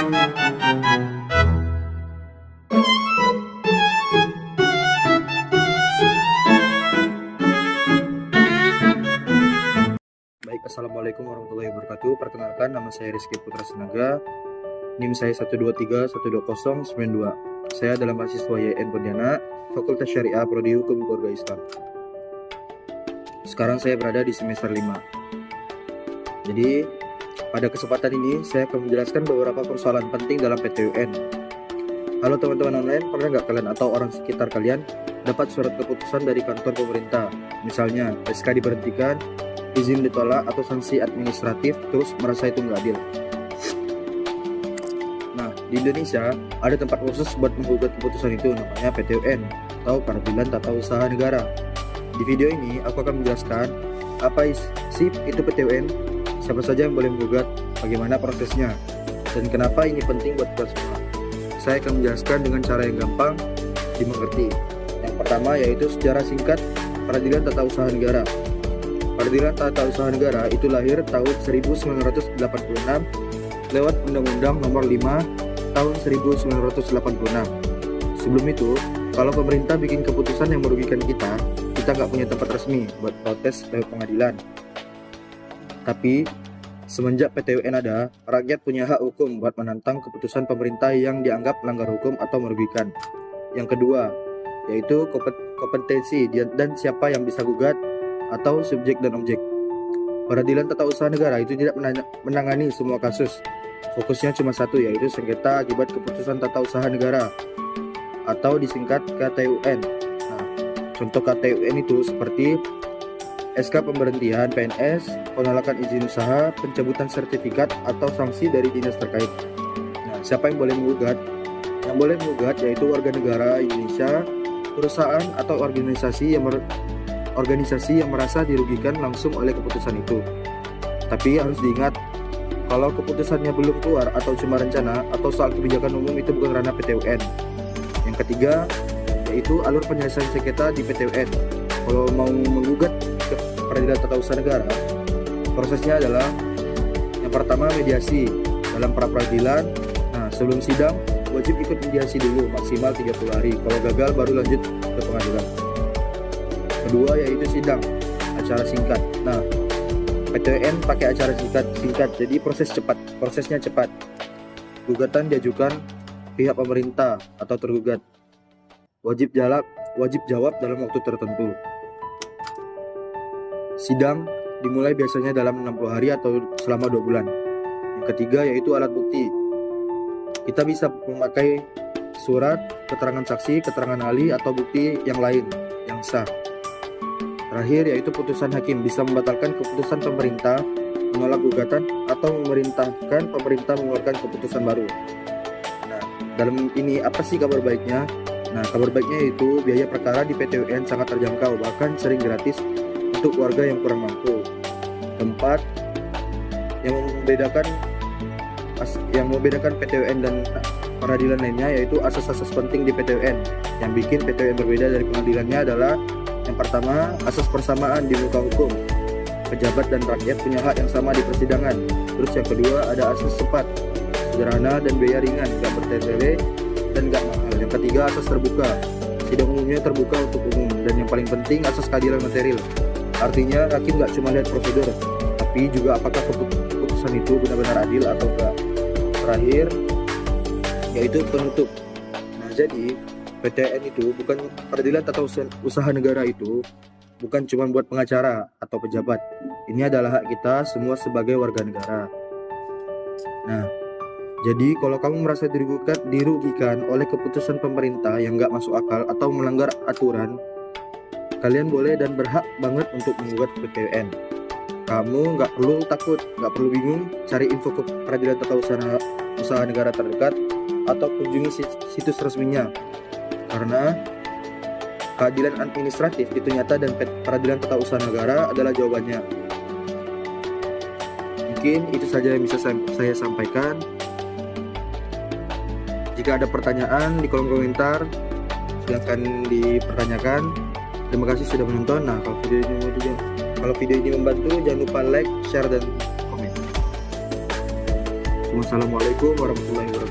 Baik, Assalamualaikum warahmatullahi wabarakatuh. Perkenalkan, nama saya Rizky Putra Senaga. NIM saya 123120092. Saya adalah mahasiswa YN Pontianak, Fakultas Syariah Prodi Hukum Keluarga Islam. Sekarang saya berada di semester 5. Jadi, pada kesempatan ini saya akan menjelaskan beberapa persoalan penting dalam PTUN. Halo teman-teman online, pernah nggak kalian atau orang sekitar kalian dapat surat keputusan dari kantor pemerintah? Misalnya, SK diberhentikan, izin ditolak, atau sanksi administratif, terus merasa itu nggak adil. Nah, di Indonesia ada tempat khusus buat menggugat keputusan itu, namanya PTUN atau Peradilan Tata Usaha Negara. Di video ini aku akan menjelaskan apa sih itu PTUN, siapa saja yang boleh menggugat, bagaimana prosesnya, dan kenapa ini penting buat kita semua. Saya akan menjelaskan dengan cara yang gampang dimengerti. Yang pertama yaitu sejarah singkat Peradilan Tata Usaha Negara. Peradilan Tata Usaha Negara itu lahir tahun 1986 lewat Undang-Undang Nomor 5 tahun 1986. Sebelum itu, kalau pemerintah bikin keputusan yang merugikan kita nggak punya tempat resmi buat protes lewat pengadilan. Tapi semenjak PTUN ada, rakyat punya hak hukum buat menantang keputusan pemerintah yang dianggap melanggar hukum atau merugikan. Yang kedua, yaitu kompetensi dan siapa yang bisa gugat atau subjek dan objek. Peradilan Tata Usaha Negara itu tidak menangani semua kasus. Fokusnya cuma satu, yaitu sengketa akibat keputusan tata usaha negara atau disingkat KTUN. Nah, contoh KTUN itu seperti SK pemberhentian PNS, penolakan izin usaha, pencabutan sertifikat, atau sanksi dari dinas terkait. Nah, siapa yang boleh menggugat? Yang boleh menggugat yaitu warga negara Indonesia, perusahaan atau organisasi yang merasa dirugikan langsung oleh keputusan itu. Tapi harus diingat, kalau keputusannya belum keluar atau cuma rencana atau soal kebijakan umum, itu bukan ranah PTUN. Yang ketiga yaitu alur penyelesaian sengketa di PTUN. Kalau mau menggugat ke Peradilan Tata Usaha Negara, prosesnya adalah yang pertama mediasi dalam pra peradilan. Nah, sebelum sidang wajib ikut mediasi dulu maksimal 30 hari. Kalau gagal baru lanjut ke pengadilan. Kedua yaitu sidang, acara singkat. Nah, PTUN pakai acara singkat, jadi prosesnya cepat. Gugatan diajukan pihak pemerintah atau tergugat. Wajib jawab dalam waktu tertentu. Sidang dimulai biasanya dalam 60 hari atau selama 2 bulan. Yang ketiga yaitu alat bukti. Kita bisa memakai surat, keterangan saksi, keterangan ahli, atau bukti yang lain yang sah. Terakhir yaitu putusan hakim, bisa membatalkan keputusan pemerintah, menolak gugatan, atau memerintahkan pemerintah mengeluarkan keputusan baru. Nah, dalam ini apa sih kabar baiknya? Nah, kabar baiknya yaitu biaya perkara di PTUN sangat terjangkau, bahkan sering gratis untuk warga yang kurang mampu. Keempat, yang membedakan PTUN dan peradilan lainnya yaitu asas-asas penting di PTUN. Yang bikin PTUN berbeda dari pengadilannya adalah yang pertama, asas persamaan di muka hukum. Pejabat dan rakyat punya hak yang sama di persidangan. Terus yang kedua, ada asas cepat, sederhana, dan biaya ringan, gak bertele dan gak mahal. Yang ketiga, asas terbuka. Sidang umumnya terbuka untuk umum. Dan yang paling penting, asas keadilan material. Artinya, hakim gak cuma lihat prosedur, tapi juga apakah keputusan itu benar-benar adil atau enggak. Terakhir, yaitu penutup. Nah, jadi PTUN itu bukan Peradilan Tata Usaha Negara itu bukan cuma buat pengacara atau pejabat. Ini adalah hak kita semua sebagai warga negara. Nah, jadi kalau kamu merasa dirugikan oleh keputusan pemerintah yang nggak masuk akal atau melanggar aturan, kalian boleh dan berhak banget untuk menggugat PTUN. Kamu nggak perlu takut, nggak perlu bingung, cari info ke Peradilan Tata Usaha Negara terdekat atau kunjungi situs resminya. Karena keadilan administratif itu nyata dan Peradilan Tata Usaha Negara adalah jawabannya. Mungkin itu saja yang bisa saya sampaikan. Jika ada pertanyaan di kolom komentar, silahkan dipertanyakan. Terima kasih sudah menonton. Nah, kalau video ini membantu, jangan lupa like, share, dan komen. Wassalamualaikum warahmatullahi wabarakatuh.